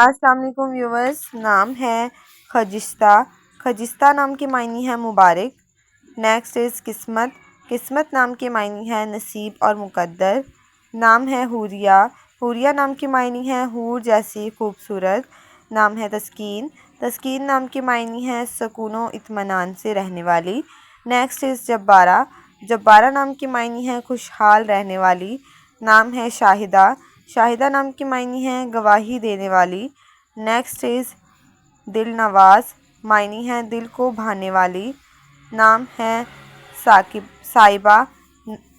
السلام علیکم ویورز. نام ہے خجستہ. خجستہ نام کے معنی ہے مبارک. نیکسٹ از قسمت. قسمت نام کے معنی ہے نصیب اور مقدر. نام ہے حوریہ. حوریہ نام کے معنی ہے حور جیسی خوبصورت. نام ہے تسکین. تسکین نام کے معنی ہے سکون و اطمینان سے رہنے والی. Next is جبارہ. جبارہ نام کے معنی ہے خوشحال رہنے والی. نام ہے شاہدہ. شاہدہ نام کے معنی ہے گواہی دینے والی. نیکسٹ از دل نواز. معنی ہے دل کو بھانے والی. نام ہے صائبہ.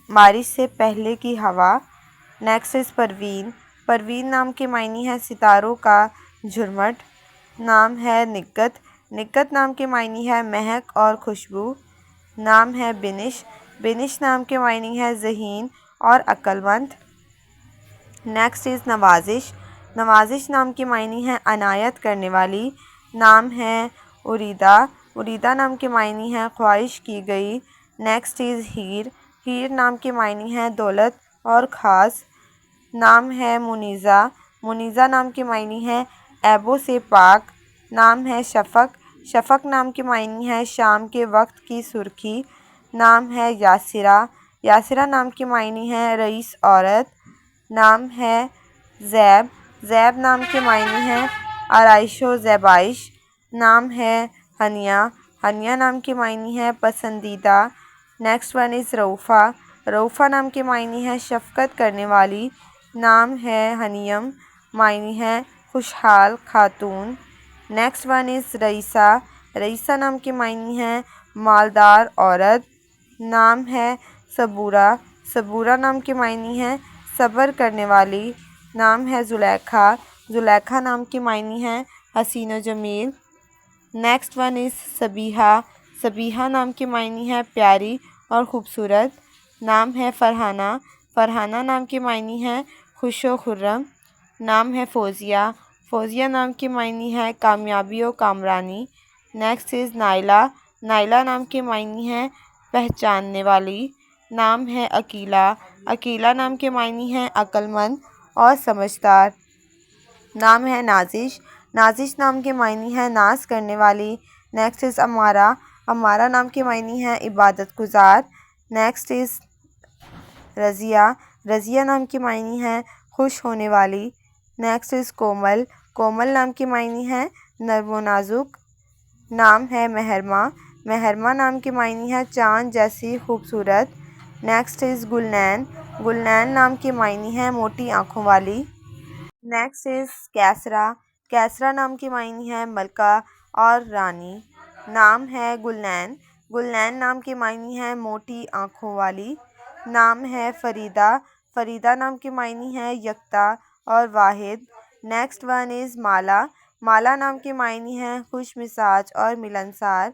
بارش سے پہلے کی ہوا. Next is Parveen. پروین نام کے معنی ہے ستاروں کا جھرمٹ. نام ہے نکت. نکت نام کے معنی ہے مہک اور خوشبو. نام ہے بنش. بنش نام کے معنی ہے ذہین اور عقل مند. نیکسٹ از نوازش. نوازش نام کے معنی ہے عنایت کرنے والی. نام ہے اریدہ. اریدہ نام کے معنی ہے خواہش کی گئی. نیکسٹ از ہیر. ہیر نام کے معنی ہے دولت اور خاص. نام ہے منیزہ. منیزہ نام کے معنی ہے عیبوں سے پاک. نام ہے شفق. شفق نام کے معنی ہے شام کے وقت کی سرخی. نام ہے یاسرہ. یاسرہ نام کے معنی ہے رئیس عورت. نام ہے زیب. زیب نام کے معنی ہے آرائش و زیبائش. نام ہے ہنیہ. ہنیہ نام کے معنی ہے پسندیدہ. نیکسٹ ون از رؤفہ. رؤفہ نام کے معنی ہے شفقت کرنے والی. نام ہے حنیم. معنی ہے خوشحال خاتون. نیکسٹ ون از رئیسہ. رئیسہ نام کے معنی ہے مالدار عورت. نام ہے صبورہ. صبورہ نام کے معنی ہے صبر کرنے والی. نام ہے زلیخا. زلیخا نام کے معنی ہے حسین و جمیل. Next one is Sabiha. Sabiha نام کے معنی ہے پیاری اور خوبصورت. نام ہے فرحانہ. فرحانہ نام کے معنی ہے خوش و خرم. نام ہے فوزیہ. فوزیہ نام کے معنی ہے کامیابی و کامرانی. نیکسٹ از نائلہ. نائلہ نام کے معنی ہے پہچاننے والی. نام ہے عقیلہ. عقیلہ نام کے معنی ہے عقل مند اور سمجھدار. نام ہے نازش. نازش نام کے معنی ہے ناز کرنے والی. Next is امارہ. امارہ نام کے معنی ہے عبادت گزار. Next is Razia. رضیہ نام کے معنی ہے خوش ہونے والی. نیکسٹ از کومل. کومل نام کے معنی ہے نرم و نازک. نام ہے مہرماں. مہرماں نام کے معنی ہے چاند جیسی خوبصورت. Next is گلنین. گلنین نام کے معنی ہے موٹی آنکھوں والی. Next is Keesara. کیسرا نام کے معنی ہے ملکہ اور رانی. نام ہے گلنین. گلنین نام کے معنی ہے موٹی آنکھوں والی. نام ہے فریدہ. فریدہ نام کے معنی ہے یکتا اور واحد. نیکسٹ ون از مالا. مالا نام کے معنی ہے خوش مزاج اور ملنسار.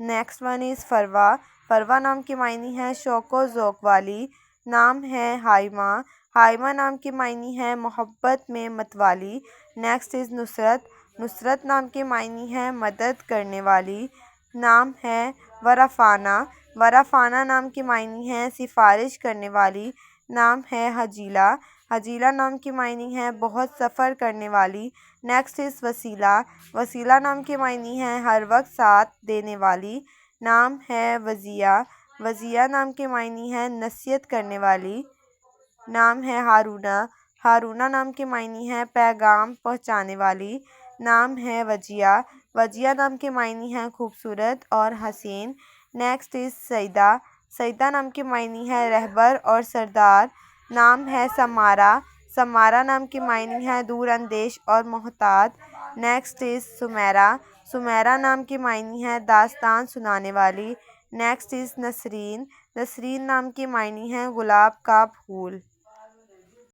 نیکسٹ ون از فروہ. فروہ نام کے معنی ہے شوق و ذوق والی. نام ہے ہائمہ. ہائمہ نام کے معنی ہے محبت میں متوالی. نیکسٹ از نصرت. نصرت نام کے معنی ہے مدد کرنے والی. نام ہے ورفانہ. ورفانہ نام کے معنی ہے سفارش کرنے والی. نام ہے حجیلہ. حجیلہ نام کے معنی ہے بہت سفر کرنے والی. نیکسٹ از وسیلہ. وسیلہ نام کے معنی ہے ہر وقت ساتھ دینے والی. نام ہے وضیہ. وضیہ نام کے معنی ہے نصیحت کرنے والی. نام ہے ہارونہ. ہارونہ نام کے معنی ہے پیغام پہنچانے والی. نام ہے وجیہ. وجیہ نام کے معنی ہے خوبصورت اور حسین. نیکسٹ از سیدہ. سیدہ نام کے معنی ہے رہبر اور سردار. نام ہے سمارہ. سمارہ نام کے معنی ہے دور اندیش اور محتاط. Next is Sameera. سمیرہ نام کے معنی ہے داستان سنانے والی. Next is Nasreen. نسرین نام کے معنی ہے گلاب کا پھول.